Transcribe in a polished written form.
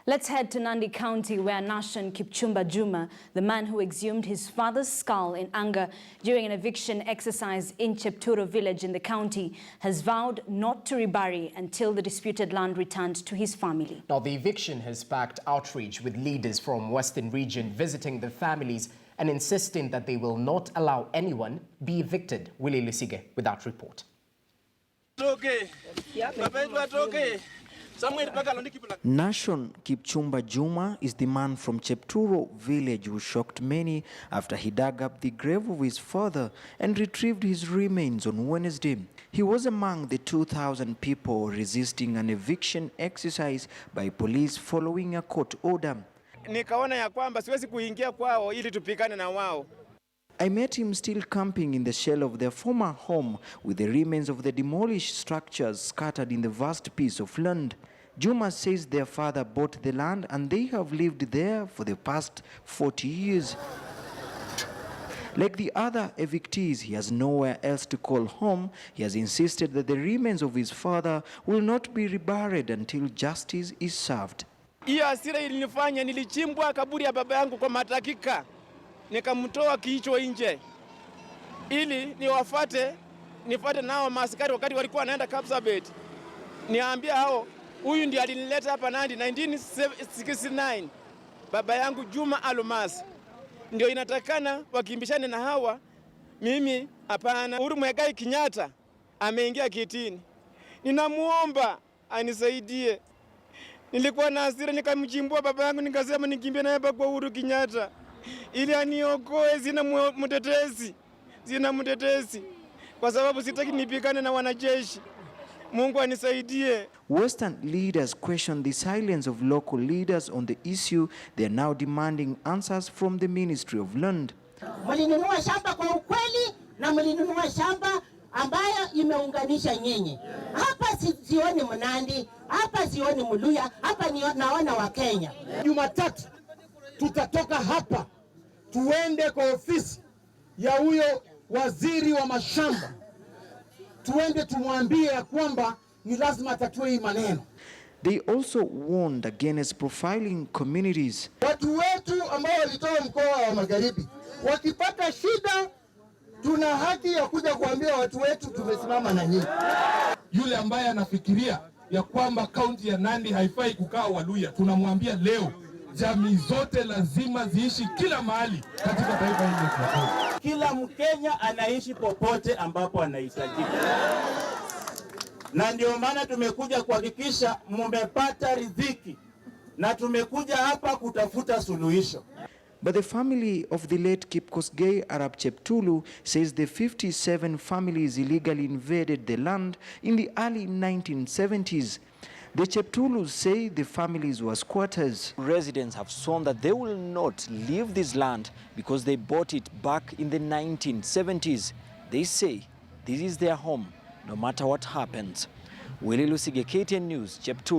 Let's head to Nandi County, where Nation Kipchumba Juma, the man who exhumed his father's skull in anger during an eviction exercise in Cheturo village in the county, has vowed not to rebury until the disputed land returned to his family. Now, the eviction has sparked outreach, with leaders from Western region visiting the families and insisting that they will not allow anyone be evicted. Willie Lusige with that report. Nation Kipchumba Juma is the man from Cheturo village who shocked many after he dug up the grave of his father and retrieved his remains on Wednesday. He was among the 2,000 people resisting an eviction exercise by police following a court order. Nikaona ya kwamba siwezi kuingia kwao ili tupigane na wao. I met him still camping in the shell of their former home with the remains of the demolished structures scattered in the vast piece of land. Juma says their father bought the land and they have lived there for the past 40 years. Like the other evictees, he has nowhere else to call home. He has insisted that the remains of his father will not be reburied until justice is served. Hiyo hasira ilinifanya nilichimbwa kaburi ya baba yangu kwa matakika. Nikamtoa kichwa nje ili nifate nao maaskari wakati walikuwa wanaenda Kapsabet. Niambia hao, huyu ndiye alinileta hapa Nandi 1969. Baba yangu Juma Almas ndio inatakana wakimbishane na hawa. Mimi hapana. Uhuru Muigai Kenyatta ameingia kitini. Ninamuomba anisaidie. Nilikuwa na hasira nikamchimbua baba yangu, nikasema nikimbie naye kwa Uhuru Kenyatta ili aniokoe. Sina mtetezi kwa sababu sitaki nipigane na wanajeshi. Mungu anisaidie. Western leaders question the silence of local leaders on the issue. They are now demanding answers from the Ministry of Land. Mlinunua shamba kwa ukweli na mlinunua shamba ambayo imeunganisha nyinyi. Hapa sioni Mnandi, hapa sioni Muluya, hapa naona wa Kenya. Jumatatu tutatoka hapa tuende kwa ofisi ya huyo waziri wa mashamba, tuende tumwambie ya kwamba ni lazima atatue hii maneno. They also warned against profiling communities. Watu wetu ambao walitoka mkoa wa Magharibi wakipata shida, tuna haki ya kuja kuambia watu wetu tumesimama na nyinyi. Yule ambaye anafikiria ya kwamba kaunti ya Nandi haifai kukaa Waluya, tunamwambia leo jamii zote lazima ziishi kila mahali katika taifa hili. Kila Mkenya anaishi popote ambapo anahitajika. Na ndio maana tumekuja kuhakikisha mmepata riziki na tumekuja hapa kutafuta suluhisho. But the family of the late Kipkosgei Arap Cheptulu says the 57 families illegally invaded the land in the early 1970s. The Cheptulus say the families were squatters. Residents have sworn that they will not leave this land because they bought it back in the 1970s. They say this is their home, no matter what happens. Willie Lusige, KTN News, Cheptulu.